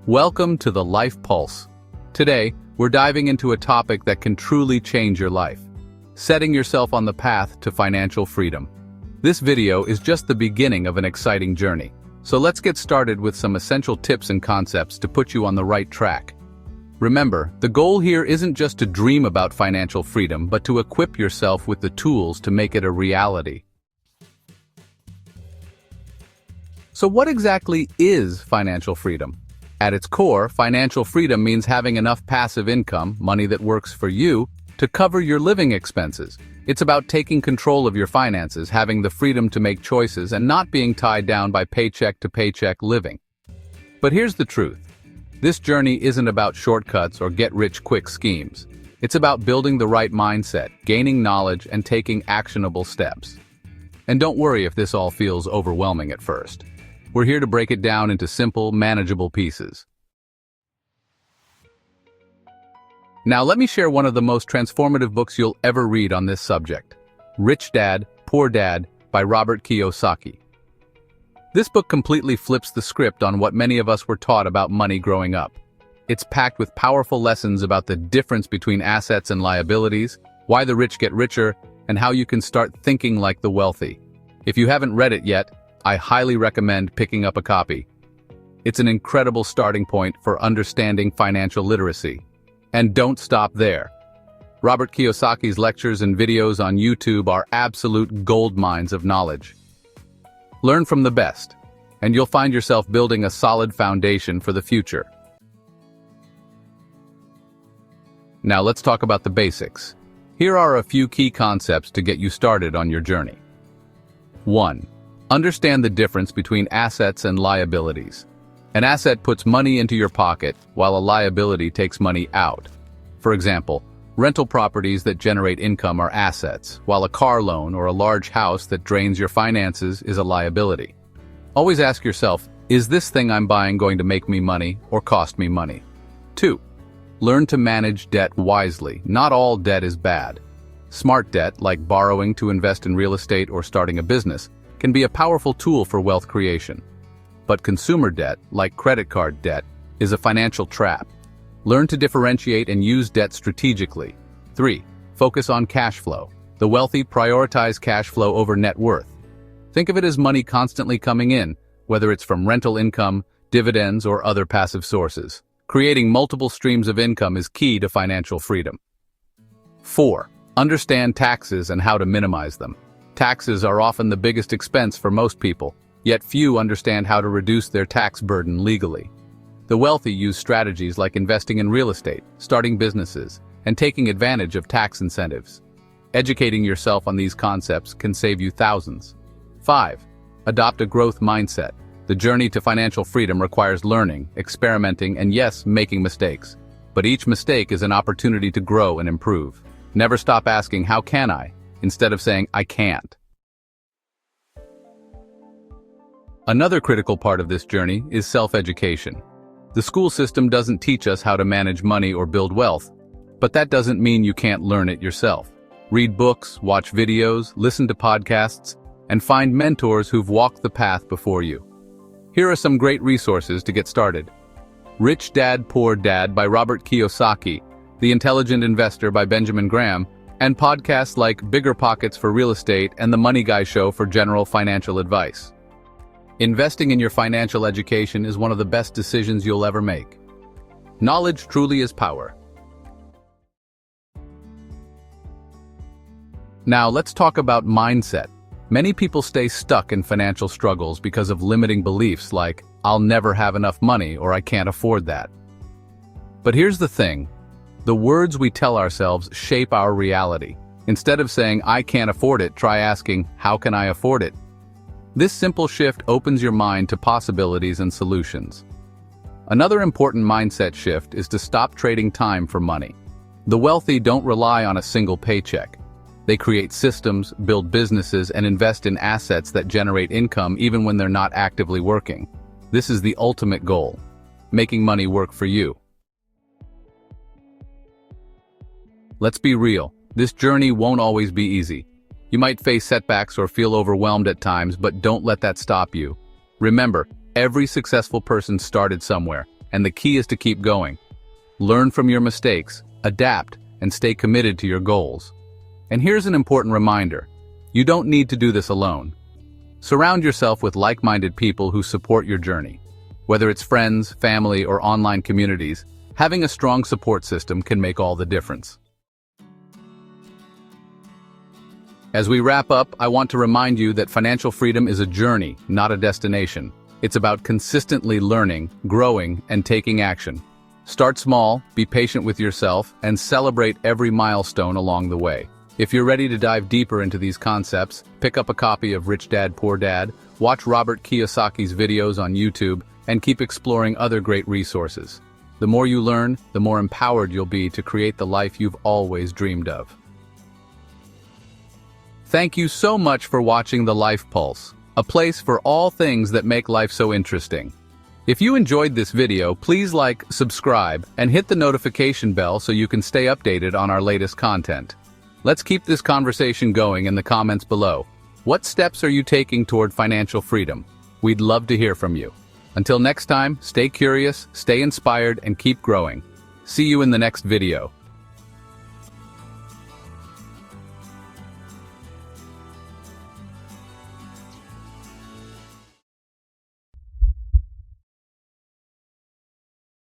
Welcome to the Life Pulse. Today, we're diving into a topic that can truly change your life: setting yourself on the path to financial freedom. This video is just the beginning of an exciting journey. So let's get started with some essential tips and concepts to put you on the right track. Remember, the goal here isn't just to dream about financial freedom, but to equip yourself with the tools to make it a reality. So what exactly is financial freedom? At its core, financial freedom means having enough passive income, money that works for you, to cover your living expenses. It's about taking control of your finances, having the freedom to make choices, and not being tied down by paycheck-to-paycheck living. But here's the truth. This journey isn't about shortcuts or get-rich-quick schemes. It's about building the right mindset, gaining knowledge, and taking actionable steps. And don't worry if this all feels overwhelming at first. We're here to break it down into simple, manageable pieces. Now let me share one of the most transformative books you'll ever read on this subject, Rich Dad, Poor Dad by Robert Kiyosaki. This book completely flips the script on what many of us were taught about money growing up. It's packed with powerful lessons about the difference between assets and liabilities, why the rich get richer, and how you can start thinking like the wealthy. If you haven't read it yet, I highly recommend picking up a copy. It's an incredible starting point for understanding financial literacy. And don't stop there. Robert Kiyosaki's lectures and videos on YouTube are absolute gold mines of knowledge. Learn from the best, and you'll find yourself building a solid foundation for the future. Now let's talk about the basics. Here are a few key concepts to get you started on your journey. 1. Understand the difference between assets and liabilities. An asset puts money into your pocket, while a liability takes money out. For example, rental properties that generate income are assets, while a car loan or a large house that drains your finances is a liability. Always ask yourself, is this thing I'm buying going to make me money or cost me money? 2. Learn to manage debt wisely. Not all debt is bad. Smart debt, like borrowing to invest in real estate or starting a business, can be a powerful tool for wealth creation. But consumer debt, like credit card debt, is a financial trap. Learn to differentiate and use debt strategically. 3. Focus on cash flow. The wealthy prioritize cash flow over net worth. Think of it as money constantly coming in, whether it's from rental income, dividends, or other passive sources. Creating multiple streams of income is key to financial freedom. 4. Understand taxes and how to minimize them. Taxes are often the biggest expense for most people, yet few understand how to reduce their tax burden legally. The wealthy use strategies like investing in real estate, starting businesses, and taking advantage of tax incentives. Educating yourself on these concepts can save you thousands. 5. Adopt a growth mindset. The journey to financial freedom requires learning, experimenting, and yes, making mistakes. But each mistake is an opportunity to grow and improve. Never stop asking, how can I? Instead of saying, I can't. Another critical part of this journey is self-education. The school system doesn't teach us how to manage money or build wealth, but that doesn't mean you can't learn it yourself. Read books, watch videos, listen to podcasts, and find mentors who've walked the path before you. Here are some great resources to get started. Rich Dad, Poor Dad by Robert Kiyosaki, The Intelligent Investor by Benjamin Graham, and podcasts like Bigger Pockets for Real Estate and The Money Guy Show for general financial advice. Investing in your financial education is one of the best decisions you'll ever make. Knowledge truly is power. Now let's talk about mindset. Many people stay stuck in financial struggles because of limiting beliefs like, I'll never have enough money or I can't afford that. But here's the thing. The words we tell ourselves shape our reality. Instead of saying, I can't afford it, try asking, how can I afford it? This simple shift opens your mind to possibilities and solutions. Another important mindset shift is to stop trading time for money. The wealthy don't rely on a single paycheck. They create systems, build businesses, and invest in assets that generate income even when they're not actively working. This is the ultimate goal, making money work for you. Let's be real, this journey won't always be easy. You might face setbacks or feel overwhelmed at times, but don't let that stop you. Remember, every successful person started somewhere, and the key is to keep going. Learn from your mistakes, adapt, and stay committed to your goals. And here's an important reminder. You don't need to do this alone. Surround yourself with like-minded people who support your journey. Whether it's friends, family, or online communities, having a strong support system can make all the difference. As we wrap up, I want to remind you that financial freedom is a journey, not a destination. It's about consistently learning, growing, and taking action. Start small, be patient with yourself, and celebrate every milestone along the way. If you're ready to dive deeper into these concepts, pick up a copy of Rich Dad, Poor Dad, watch Robert Kiyosaki's videos on YouTube, and keep exploring other great resources. The more you learn, the more empowered you'll be to create the life you've always dreamed of. Thank you so much for watching The Life Pulse, a place for all things that make life so interesting. If you enjoyed this video, please like, subscribe, and hit the notification bell so you can stay updated on our latest content. Let's keep this conversation going in the comments below. What steps are you taking toward financial freedom? We'd love to hear from you. Until next time, stay curious, stay inspired, and keep growing. See you in the next video.